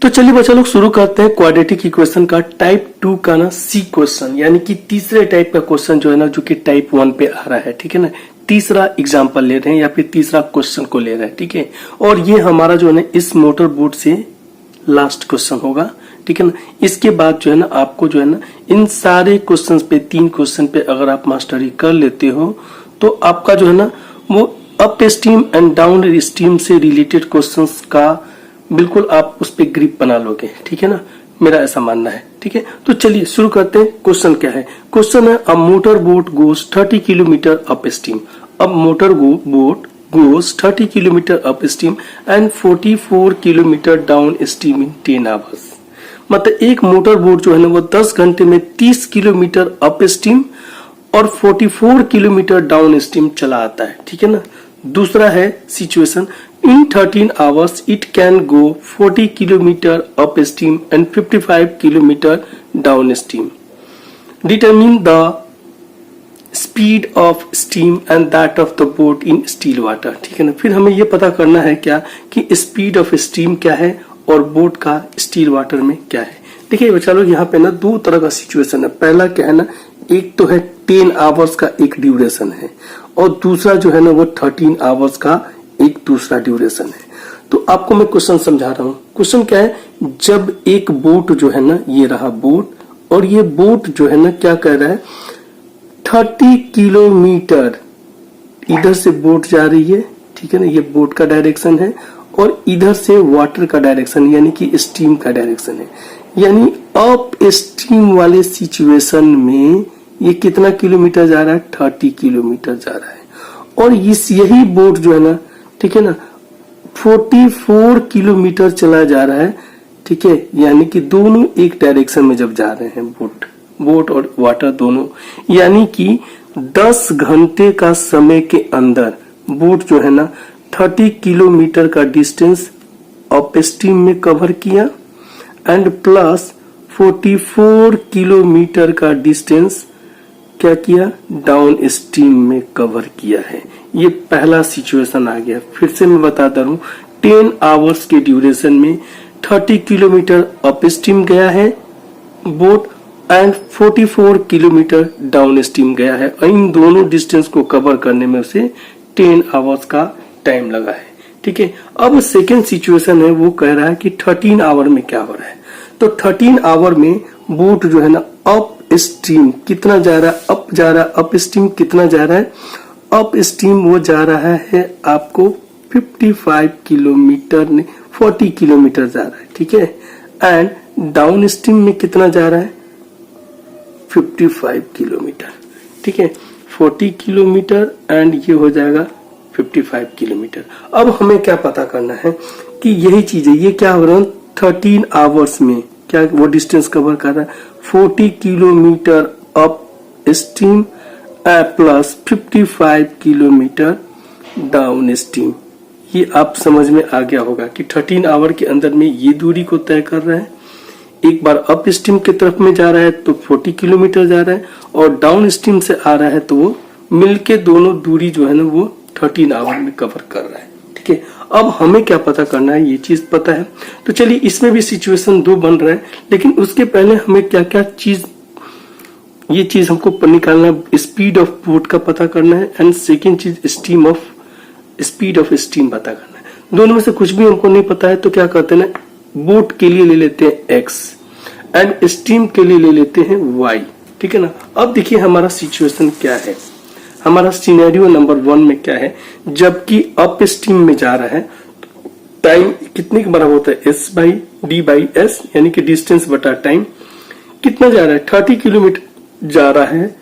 तो चलिए बच्चा लोग शुरू करते हैं क्वाड्रेटिक इक्वेशन का टाइप 2 का ना सी क्वेश्चन, यानी कि तीसरे टाइप का क्वेश्चन जो है ना, जो कि टाइप 1 पे आ रहा है। ठीक है ना, तीसरा एग्जांपल ले रहे हैं या फिर तीसरा क्वेश्चन को ले रहे हैं। ठीक है, और ये हमारा जो है ना इस मोटर बोट से लास्ट क्वेश्चन होगा। ठीक है ना, इसके बाद जो है ना आपको जो है ना इन सारे क्वेश्चन पे, 3 क्वेश्चन पे अगर आप मास्टरी कर लेते हो तो आपका जो है ना वो up steam and down steam से रिलेटेड क्वेश्चंस का बिल्कुल आप उस पे ग्रिप बना लोगे। ठीक है ना, मेरा ऐसा मानना है। ठीक है, तो चलिए शुरू करते हैं। क्वेश्चन क्या है? क्वेश्चन है a motor boat goes 30 kilometre up steam. अब motor boat goes 30 kilometer up stream and 44 kilometer down stream in 10 hours। मतलब एक मोटर बोट जो है ना वो 10 घंटे में 30 किलोमीटर अप स्ट्रीम और 44 किलोमीटर डाउन स्ट्रीम चला आता है। ठीक है ना, दूसरा है situation in 13 hours it can go 40 kilometre up stream and 55 kilometre down stream. Determine the speed of steam and that of the boat in still water. ठीक है ना, फिर हमें ये पता करना है क्या कि स्पीड ऑफ स्टीम क्या है और बोट का स्टील वाटर में क्या है। देखिए बच्चा लोग, यहाँ पे ना 2 तरह का सिचुएशन है। पहला क्या है ना, एक तो है 10 आवर्स का एक ड्यूरेशन है और दूसरा जो है ना वो 13 आवर्स का एक दूसरा ड्यूरेशन है। तो आपको मैं क्वेश्चन समझा रहा हूँ। क्वेश्चन क्या है, जब एक बोट जो है ना, ये रहा बोट, और ये बोट जो है ना क्या कह रहा है 30 किलोमीटर इधर से बोट जा रही है। ठीक है ना, ये बोट का डायरेक्शन है और इधर से वाटर का डायरेक्शन यानी कि स्टीम का डायरेक्शन है। यानी अप स्टीम वाले सिचुएशन में ये कितना किलोमीटर जा रहा है? 30 किलोमीटर जा रहा है। और इस यही बोट जो है ना, ठीक है ना, 44 किलोमीटर चला जा रहा है। ठीक है, यानी कि दोनों एक डायरेक्शन में जब जा रहे हैं बोट और वाटर दोनों, यानी कि 10 घंटे का समय के अंदर बोट जो है ना 30 किलोमीटर का डिस्टेंस अप स्ट्रीम में कवर किया एंड प्लस 44 किलोमीटर का डिस्टेंस क्या किया? डाउन स्ट्रीम में कवर किया है। ये पहला सिचुएशन आ गया। फिर से मैं बताता हूँ, 10 आवर्स के ड्यूरेशन में 30 किलोमीटर अप स्ट्रीम गया है boat and 44 kilometre down stream गया है। इन दोनों डिस्टेंस को कवर करने में उसे 10 आवर्स का टाइम लगा है। ठीक है, अब सेकेंड सिचुएशन है, वो कह रहा है कि 13 आवर में क्या हो रहा है। तो 13 आवर में बोट जो है ना अप स्ट्रीम कितना जा रहा है? अप जा रहा है। अप स्ट्रीम कितना जा रहा है? अप स्ट्रीम वो जा रहा है आपको 55 किलोमीटर ने 40 किलोमीटर जा रहा है। ठीक है, एंड डाउन स्ट्रीम में कितना जा रहा है? 55 किलोमीटर। ठीक है, 40 किलोमीटर एंड ये हो जाएगा 55 किलोमीटर। अब हमें क्या पता करना है कि यही चीज है, ये क्या हो रहा है 13 आवर्स में क्या वो डिस्टेंस कवर कर रहा है? 40 kilometre up stream plus 55 kilometre down stream. ये आप समझ में आ गया होगा कि 13 आवर के अंदर में ये दूरी को तय कर रहा है। एक बार अप स्ट्रीम की तरफ में जा रहा है तो 40 किलोमीटर जा रहा है और डाउन स्ट्रीम से आ रहा है तो वो मिलके दोनों दूरी जो है ना वो 13 आवर में कवर कर रहा है। ठीक है, अब हमें क्या पता करना है, ये चीज पता है। तो चलिए, इसमें भी सिचुएशन 2 बन रहा है, लेकिन उसके पहले हमें क्या क्या चीज, ये चीज हमको निकालना है। स्पीड ऑफ बोट का पता करना है एंड सेकेंड चीज स्पीड ऑफ स्टीम पता करना है। दोनों में से कुछ भी हमको नहीं पता है तो क्या करते हैं ना, बोट के लिए ले लेते हैं x एंड स्टीम के लिए ले लेते हैं y। ठीक है ना, अब देखिए हमारा सिचुएशन क्या है। हमारा सिनेरियो नंबर 1 में क्या है, जबकि अप स्ट्रीम में जा रहा है टाइम कितने के बराबर होता है? s by D by S, यानी कि डिस्टेंस बटा टाइम। कितना जा रहा है? 30 किलोमीटर जा रहा है।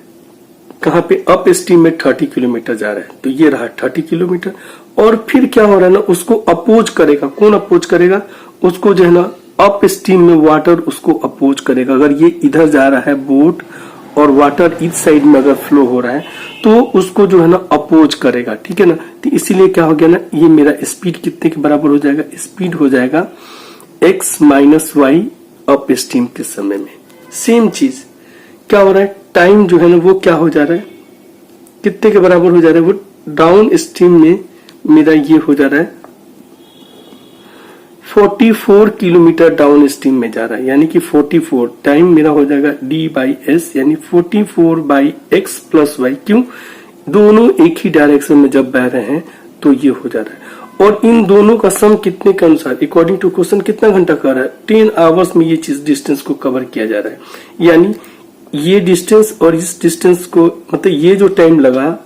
कहाँ पे? अप स्ट्रीम में 30 किलोमीटर जा रहा है, तो ये रहा 30 किलोमीटर। और फिर क्या हो रहा है ना, उसको अपोज करेगा। कौन अपोज करेगा? उसको जो है ना अप स्ट्रीम में वाटर उसको अपोज करेगा। अगर ये इधर जा रहा है बोट और वाटर इस साइड में अगर फ्लो हो रहा है तो उसको जो है ना अपोज करेगा। ठीक है ना, तो इसीलिए क्या हो गया ना, ये मेरा स्पीड कितने के बराबर हो जाएगा? स्पीड हो जाएगा x minus y upstream के समय में। सेम चीज क्या हो रहा है, टाइम जो है ना वो क्या हो जा रहा है, कितने के बराबर हो जा रहा है? वो डाउन स्ट्रीम में मेरा ये हो जा रहा है 44 किलोमीटर डाउन स्ट्रीम में जा रहा है, यानी कि 44 टाइम मेरा हो जाएगा d बाई एस, यानी 44 बाई एक्स प्लस वाई। क्यों? दोनों एक ही डायरेक्शन में जब बह रहे हैं तो ये हो जा रहा है। और इन दोनों का सम कितने के अनुसार, अकॉर्डिंग टू क्वेश्चन कितना घंटा कर रहा है? 10 आवर्स में ये चीज डिस्टेंस को कवर किया जा रहा है। यानी ये डिस्टेंस और इस डिस्टेंस को, मतलब ये जो टाइम लगा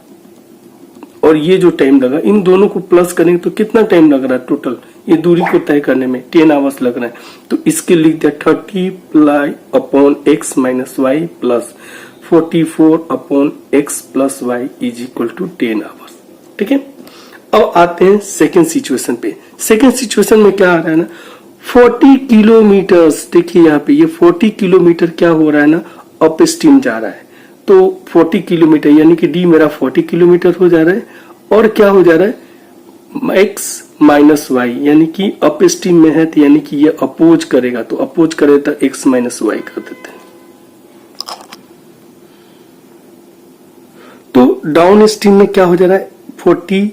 और ये जो टाइम लगा, इन दोनों को प्लस करेंगे तो कितना टाइम लग रहा है टोटल ये दूरी को तय करने में? 10 आवर्स लग रहा है। तो इसके लिख दिया 30 ply upon x minus y plus 44 upon x plus y is equal to 10 hours. ठीक है, अब आते हैं सेकेंड सिचुएशन पे। सेकेंड सिचुएशन में क्या आ रहा है ना, 40 किलोमीटर, देखिए यहाँ पे ये 40 किलोमीटर क्या हो रहा है ना, अप स्ट्रीम जा रहा है। तो 40 किलोमीटर यानी कि डी मेरा 40 किलोमीटर हो जा रहा है, और क्या हो जा रहा है, एक्स माइनस वाई, यानी कि अप स्ट्रीम में है तो यानी कि ये अपोज करेगा, तो अपोज करे तो एक्स माइनस वाई कर देते हैं। तो डाउन स्ट्रीम में क्या हो जा रहा है, 40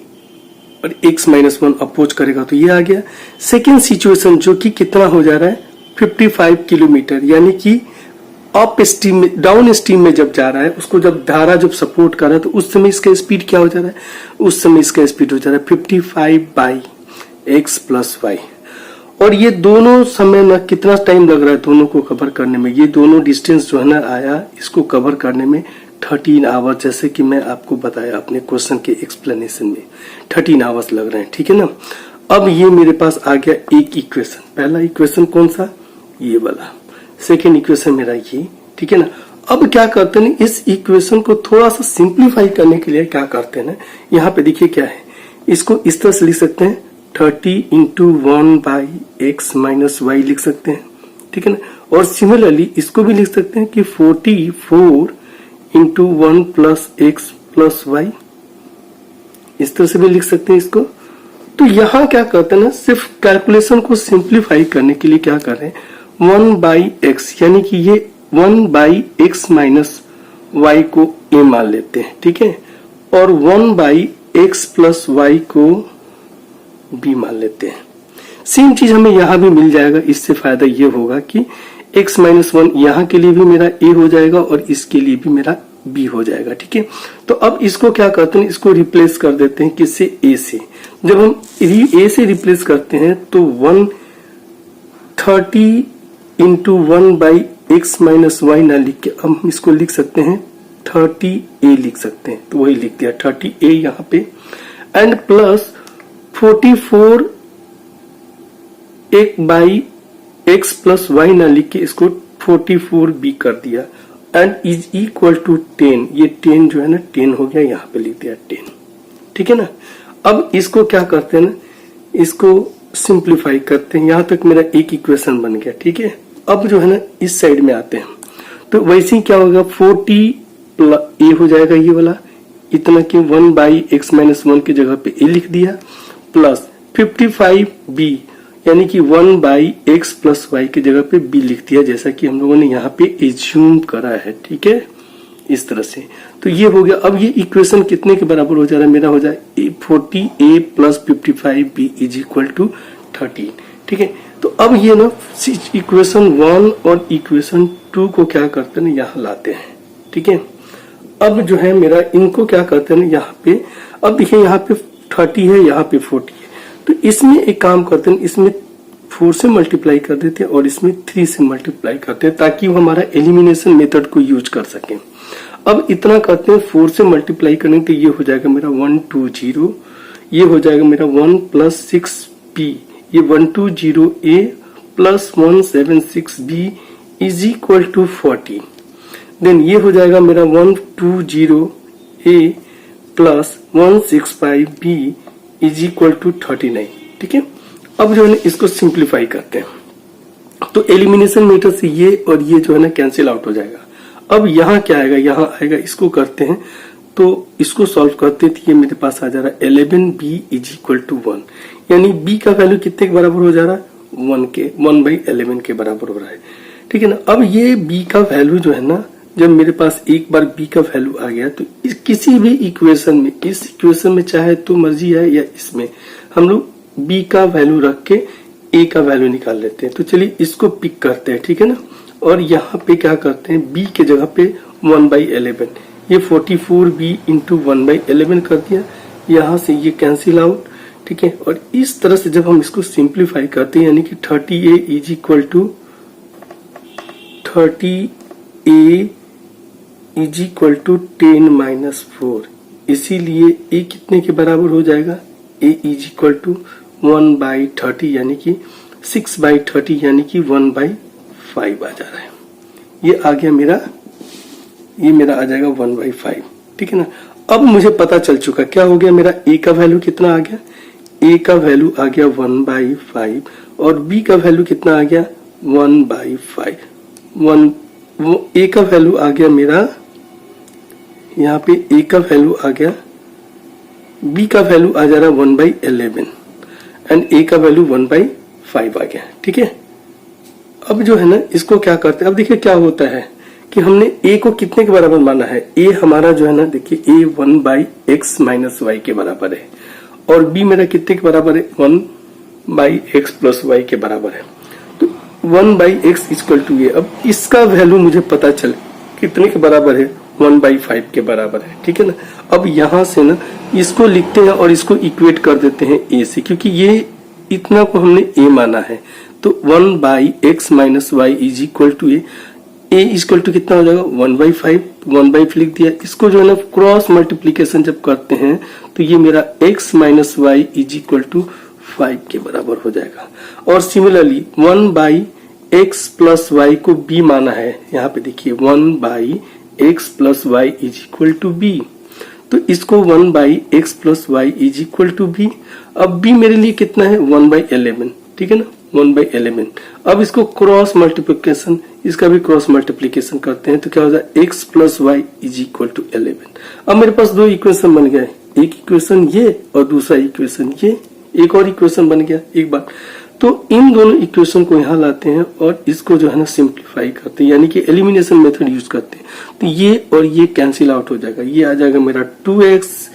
और एक्स माइनस 1 अपोज करेगा तो ये आ गया। सेकेंड सिचुएशन जो कि कितना हो जा रहा है, 55 किलोमीटर, यानी कि अप स्ट्रीम में, डाउन स्ट्रीम में जब जा रहा है, उसको जब धारा जब सपोर्ट कर रहा है तो उस समय इसका स्पीड क्या हो जा रहा है, उस समय इसका स्पीड हो जा रहा है 55 बाई एक्स प्लस वाई। और ये दोनों समय में कितना टाइम लग रहा है दोनों को कवर करने में, ये दोनों डिस्टेंस जो है ना आया इसको कवर करने में 13 आवर्स, जैसे कि मैं आपको बताया अपने क्वेश्चन के एक्सप्लेनेशन में 13 आवर्स लग रहे हैं। ठीक है ना, अब ये मेरे पास आ गया एक इक्वेशन। पहला इक्वेशन कौन सा, ये वाला। सेकेंड इक्वेशन मेरा ये। ठीक है ना, अब क्या करते हैं, इस इक्वेशन को थोड़ा सा सिंप्लीफाई करने के लिए क्या करते हैं ना, यहाँ पे देखिए क्या है, इसको इस तरह से लिख सकते हैं 30 into 1 by x minus y लिख सकते हैं। ठीक है ना, और सिमिलरली इसको भी लिख सकते हैं कि 44 into 1 plus x plus y, इस तरह से भी लिख सकते हैं इसको। तो यहाँ क्या करते हैं ना, सिर्फ कैलकुलेशन को सिंप्लीफाई करने के लिए क्या कर रहे हैं, 1 बाई एक्स, यानी कि ये 1 बाई एक्स माइनस वाई को ए मान लेते हैं। ठीक है, और 1 बाई एक्स प्लस वाई को बी मान लेते हैं। सेम चीज हमें यहां भी मिल जाएगा। इससे फायदा ये होगा कि x माइनस 1 यहाँ के लिए भी मेरा a हो जाएगा और इसके लिए भी मेरा b हो जाएगा। ठीक है, तो अब इसको क्या करते हैं, इसको रिप्लेस कर देते हैं किससे, a से। जब हम a से रिप्लेस करते हैं तो 130 into 1 by x minus y ना लिख के हम इसको लिख सकते हैं 30a लिख सकते हैं। तो वही लिख दिया 30a यहाँ पे, एंड प्लस 44 एक बाई एक्स प्लस वाई ना लिख के इसको 44b कर दिया, एंड इज इक्वल टू 10। ये 10 जो है ना 10 हो गया, यहाँ पे लिख दिया 10। ठीक है ना, अब इसको क्या करते हैं ना, इसको सिंप्लीफाई करते हैं। यहां तक मेरा एक इक्वेशन बन गया। ठीक है, अब जो है ना इस साइड में आते हैं तो वैसे ही क्या होगा, 40 ए हो जाएगा ये वाला, इतना कि 1 बाई एक्स माइनस 1 की जगह पे ए लिख दिया, प्लस 55b यानी कि 1 बाई एक्स प्लस वाई की जगह पे बी लिख दिया, जैसा कि हम लोगों ने यहाँ पे एज्यूम करा है। ठीक है, इस तरह से। तो ये हो गया। अब ये इक्वेशन कितने के बराबर हो जा रहा है, मेरा हो जाए 40a plus 55b is equal to 13। ठीक है, तो अब ये ना इक्वेशन 1 और इक्वेशन 2 को क्या करते हैं, यहाँ लाते हैं। ठीक है, अब जो है मेरा इनको क्या करते हैं यहाँ पे, अब देखिए यहाँ पे 30 है, यहाँ पे 40 है, तो इसमें एक काम करते हैं, इसमें 4 से मल्टीप्लाई कर देते हैं और इसमें 3 से मल्टीप्लाई करते हैं, ताकि वो हमारा एलिमिनेशन मेथड को यूज कर सके। अब इतना करते हैं, 4 से मल्टीप्लाई करेंगे तो ये हो जाएगा मेरा 120, ये हो जाएगा मेरा 1 प्लस 6b, ये 120a plus 176b is equal to 40। Then ये हो जाएगा मेरा 120a plus 165b is equal to 39। ठीक है, अब जो है ना इसको सिंप्लीफाई करते हैं तो एलिमिनेशन मेथड से ये और ये जो है ना कैंसिल आउट हो जाएगा। अब यहाँ क्या आएगा, यहाँ आएगा, इसको करते हैं तो इसको सॉल्व करते थे, ये मेरे पास आ जा रहा है 11b इज इक्वल टू 1, यानी b का वैल्यू कितने के बराबर हो जा रहा है, 1/11 के बराबर हो रहा है। ठीक है ना, अब ये b का वैल्यू जो है ना, जब मेरे पास एक बार b का वैल्यू आ गया तो किसी भी इक्वेशन में, इस इक्वेशन में चाहे तो मर्जी है या इसमें, हम लोग b का वैल्यू रख के ए का वैल्यू निकाल लेते हैं। तो चलिए इसको पिक करते हैं, ठीक है ना। और यहाँ पे क्या करते हैं, बी के जगह पे 1/11, ये 44b इंटू 1/11 कर दिया। यहाँ से ये कैंसिल आउट, ठीक है। और इस तरह से जब हम इसको सिंप्लीफाई करते हैं, यानी कि 30a इज इक्वल टू 10 - 4, इसीलिए a कितने के बराबर हो जाएगा, a इज इक्वल टू 1/30, यानी कि 6/30, यानी कि 1/5 आ जा रहा है। ये आ गया मेरा, ये मेरा आ जाएगा 1/5, ठीक है ना। अब मुझे पता चल चुका क्या हो गया, मेरा a का वैल्यू कितना आ गया, a का वैल्यू आ गया 1/5 और b का वैल्यू कितना आ गया 1/5। a का वैल्यू आ गया मेरा, यहाँ पे a का वैल्यू आ गया, b का वैल्यू आ जा रहा 1/11 एंड a का वैल्यू 1/5 आ गया, ठीक है। अब जो है ना, इसको क्या करते हैं, अब देखिए क्या होता है कि हमने a को कितने के बराबर माना है, a हमारा जो है ना, देखिए a 1/x - y के बराबर है और b मेरा कितने के बराबर है, 1/x + y के बराबर है। तो 1/x इक्वल टू ये, अब इसका वैल्यू मुझे पता चल कितने के बराबर है, 1/5 के बराबर है, ठीक है ना। अब यहां से ना इसको लिखते हैं और इसको इक्वेट कर देते हैं a से, क्योंकि ये इतना को हमने a माना है। तो 1/x - y is equal to a equal to कितना हो जाएगा 1/5, 1/5 लिख दिया। इसको जो है ना क्रॉस मल्टीप्लीकेशन जब करते हैं तो ये मेरा x - y is equal to 5 के बराबर हो जाएगा। और सिमिलरली 1/x + y को b माना है, यहाँ पे देखिए 1/x + y is equal to b, तो इसको 1/x + y is equal to b। अब b मेरे लिए कितना है 1/11, ठीक है ना, 1/11। अब इसको क्रॉस मल्टीप्लिकेशन, इसका भी क्रॉस मल्टीप्लिकेशन करते हैं तो क्या हो जाए x + y is equal to 11। अब मेरे पास दो इक्वेशन बन गए, एक इक्वेशन ये और दूसरा इक्वेशन ये, एक और इक्वेशन बन गया एक बार। तो इन दोनों इक्वेशन को यहाँ लाते हैं और इसको जो है ना सिंप्लीफाई करते हैं, यानी कि एलिमिनेशन मेथड यूज करते हैं। तो ये और ये कैंसिल आउट हो जाएगा, ये आ जाएगा मेरा 2x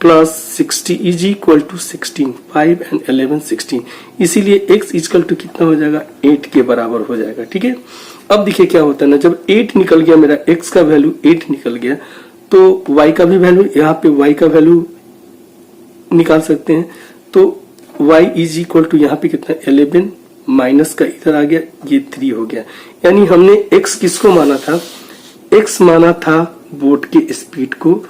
+ 60 is equal to 16, 5 and 11 16, इसीलिए x इक्वल टू कितना हो जाएगा 8 के बराबर हो जाएगा, ठीक है। अब देखिए क्या होता है ना, जब 8 निकल गया मेरा, x का वैल्यू 8 निकल गया तो y का भी वैल्यू, यहाँ पे y का वैल्यू निकाल सकते हैं। तो y इज इक्वल टू यहाँ पे कितना 11 माइनस का इधर आ गया, ये 3 हो गया। यानी हमने x किसको माना था, x माना था बोट के स्पीड को,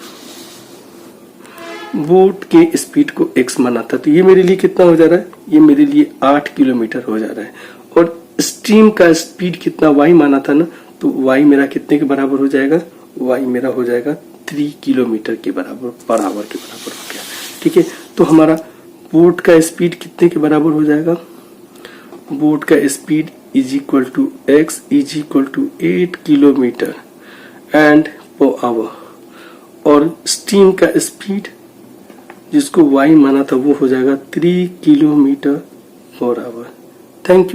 बोट के स्पीड को x माना था। तो ये मेरे लिए कितना हो जा रहा है, ये मेरे लिए 8 किलोमीटर हो जा रहा है। और स्ट्रीम का स्पीड कितना y माना था ना, तो y मेरा कितने के बराबर हो जाएगा, y मेरा हो जाएगा 3 किलोमीटर के बराबर पर आवर के बराबर हो गया, ठीक है। तो हमारा बोट का स्पीड कितने के बराबर हो जाएगा, बोट का speed is equal to x is equal to 8 kilometre and per hour, और स्टीम का स्पीड जिसको y माना था वो हो जाएगा 3 kilometre per hour. Thank you.